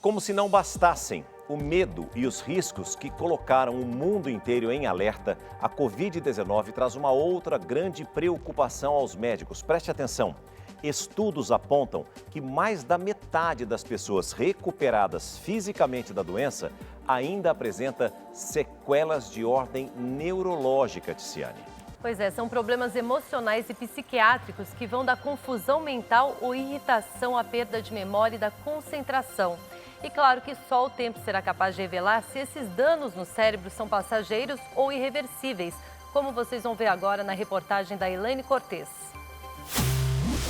Como se não bastassem o medo e os riscos que colocaram o mundo inteiro em alerta, a Covid-19 traz uma outra grande preocupação aos médicos. Preste atenção. Estudos apontam que mais da metade das pessoas recuperadas fisicamente da doença ainda apresenta sequelas de ordem neurológica, Ticiane. Pois é, são problemas emocionais e psiquiátricos que vão da confusão mental ou irritação à perda de memória e da concentração. E claro que só o tempo será capaz de revelar se esses danos no cérebro são passageiros ou irreversíveis, como vocês vão ver agora na reportagem da Elaine Cortez.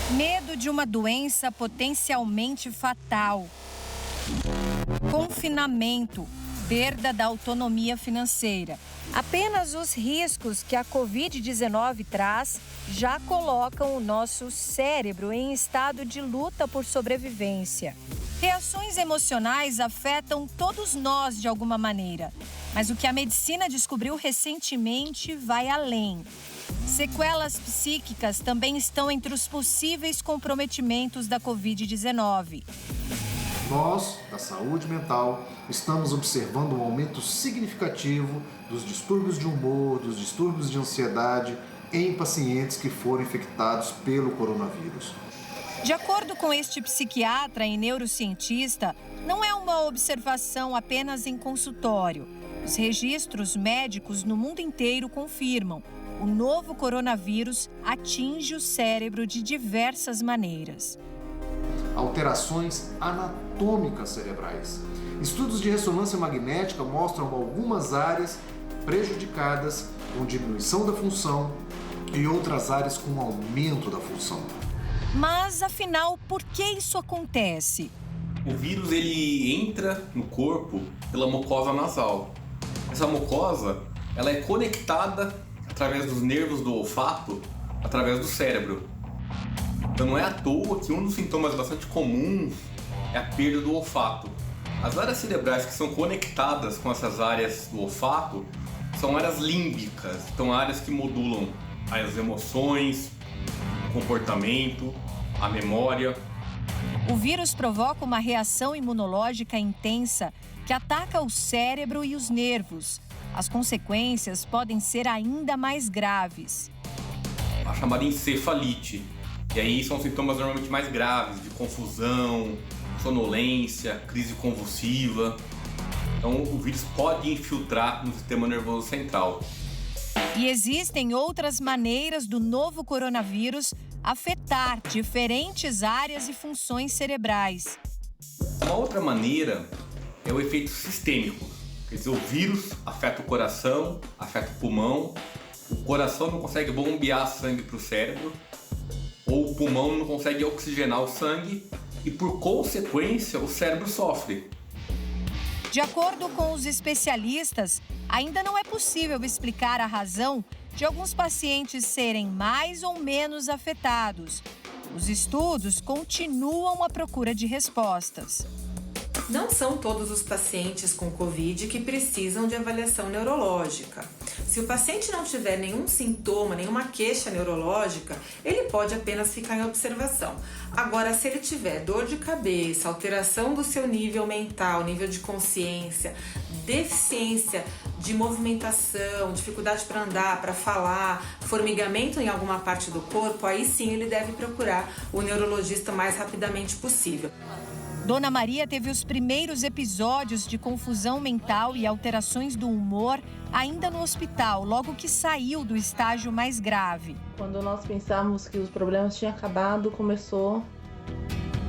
Medo de uma doença potencialmente fatal. Confinamento, perda da autonomia financeira. Apenas os riscos que a Covid-19 traz já colocam o nosso cérebro em estado de luta por sobrevivência. Reações emocionais afetam todos nós de alguma maneira, mas o que a medicina descobriu recentemente vai além. Sequelas psíquicas também estão entre os possíveis comprometimentos da Covid-19. Nós, da saúde mental, estamos observando um aumento significativo dos distúrbios de humor, dos distúrbios de ansiedade em pacientes que foram infectados pelo coronavírus. De acordo com este psiquiatra e neurocientista, não é uma observação apenas em consultório. Os registros médicos no mundo inteiro confirmam: o novo coronavírus atinge o cérebro de diversas maneiras. Alterações anatômicas cerebrais. Estudos de ressonância magnética mostram algumas áreas prejudicadas com diminuição da função e outras áreas com aumento da função. Mas, afinal, por que isso acontece? O vírus ele entra no corpo pela mucosa nasal. Essa mucosa ela é conectada através dos nervos do olfato, através do cérebro. Então não é à toa que um dos sintomas bastante comuns é a perda do olfato. As áreas cerebrais que são conectadas com essas áreas do olfato são áreas límbicas, então áreas que modulam as emoções, o comportamento, a memória. O vírus provoca uma reação imunológica intensa que ataca o cérebro e os nervos. As consequências podem ser ainda mais graves. A chamada encefalite. E aí são sintomas normalmente mais graves, de confusão, sonolência, crise convulsiva. Então o vírus pode infiltrar no sistema nervoso central. E existem outras maneiras do novo coronavírus afetar diferentes áreas e funções cerebrais. Uma outra maneira é o efeito sistêmico. Quer dizer, o vírus afeta o coração, afeta o pulmão. O coração não consegue bombear sangue para o cérebro, ou o pulmão não consegue oxigenar o sangue e, por consequência, o cérebro sofre. De acordo com os especialistas, ainda não é possível explicar a razão de alguns pacientes serem mais ou menos afetados. Os estudos continuam à procura de respostas. Não são todos os pacientes com Covid que precisam de avaliação neurológica. Se o paciente não tiver nenhum sintoma, nenhuma queixa neurológica, ele pode apenas ficar em observação. Agora, se ele tiver dor de cabeça, alteração do seu nível mental, nível de consciência, deficiência de movimentação, dificuldade para andar, para falar, formigamento em alguma parte do corpo, aí sim ele deve procurar o neurologista o mais rapidamente possível. Dona Maria teve os primeiros episódios de confusão mental e alterações do humor ainda no hospital, logo que saiu do estágio mais grave. Quando nós pensávamos que os problemas tinham acabado, começou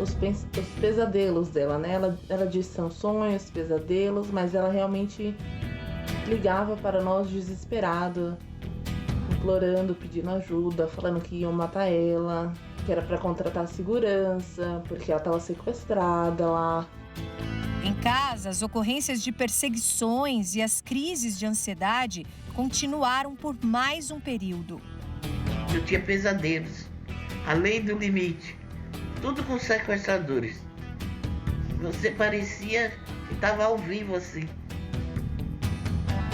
os pesadelos dela, né? Ela disse que são sonhos, pesadelos, mas ela realmente ligava para nós desesperada, implorando, pedindo ajuda, falando que iam matar ela, que era para contratar segurança, porque ela estava sequestrada lá. Em casa, as ocorrências de perseguições e as crises de ansiedade continuaram por mais um período. Eu tinha pesadelos, além do limite, tudo com sequestradores. Você parecia que estava ao vivo assim.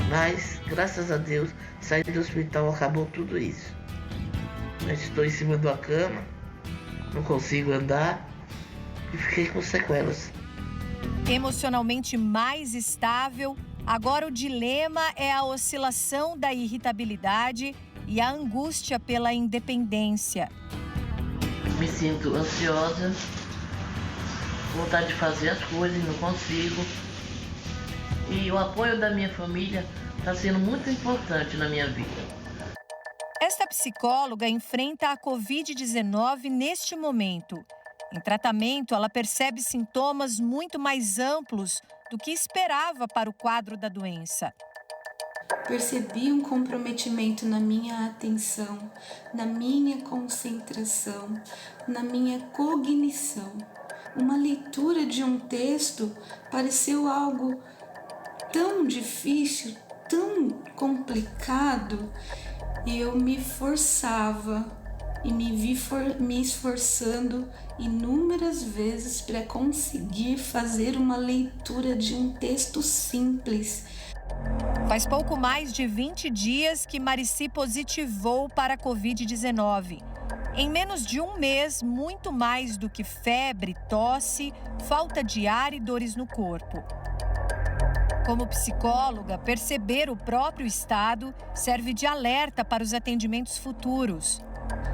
Mas, graças a Deus, saí do hospital, acabou tudo isso. Mas estou em cima da cama, não consigo andar e fiquei com sequelas. Emocionalmente mais estável, agora o dilema é a oscilação da irritabilidade e a angústia pela independência. Me sinto ansiosa, vontade de fazer as coisas, não consigo. E o apoio da minha família está sendo muito importante na minha vida. Esta psicóloga enfrenta a Covid-19 neste momento. Em tratamento, ela percebe sintomas muito mais amplos do que esperava para o quadro da doença. Percebi um comprometimento na minha atenção, na minha concentração, na minha cognição. Uma leitura de um texto pareceu algo tão difícil, tão complicado, e eu me forçava e me vi me esforçando inúmeras vezes para conseguir fazer uma leitura de um texto simples. Faz pouco mais de 20 dias que Marici positivou para a Covid-19. Em menos de um mês, muito mais do que febre, tosse, falta de ar e dores no corpo. Como psicóloga, perceber o próprio estado serve de alerta para os atendimentos futuros.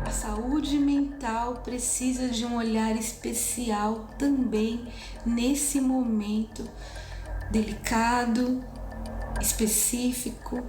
A saúde mental precisa de um olhar especial também nesse momento delicado, específico,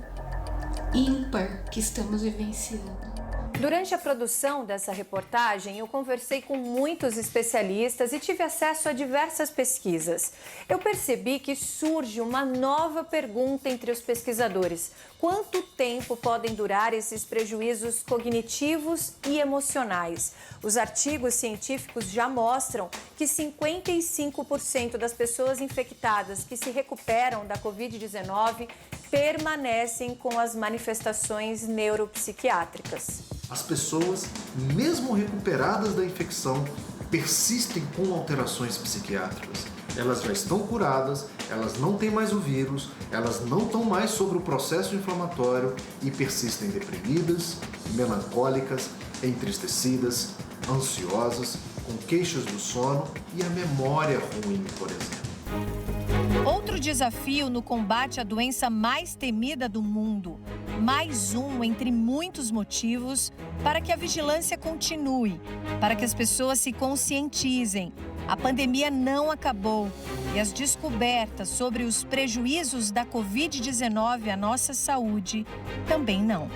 ímpar que estamos vivenciando. Durante a produção dessa reportagem, eu conversei com muitos especialistas e tive acesso a diversas pesquisas. Eu percebi que surge uma nova pergunta entre os pesquisadores: quanto tempo podem durar esses prejuízos cognitivos e emocionais? Os artigos científicos já mostram que 55% das pessoas infectadas que se recuperam da Covid-19 permanecem com as manifestações neuropsiquiátricas. As pessoas, mesmo recuperadas da infecção, persistem com alterações psiquiátricas. Elas já estão curadas, elas não têm mais o vírus, elas não estão mais sobre o processo inflamatório e persistem deprimidas, melancólicas, entristecidas, ansiosas, com queixas do sono e a memória ruim, por exemplo. Outro desafio no combate à doença mais temida do mundo. Mais um entre muitos motivos para que a vigilância continue, para que as pessoas se conscientizem. A pandemia não acabou e as descobertas sobre os prejuízos da Covid-19 à nossa saúde também não.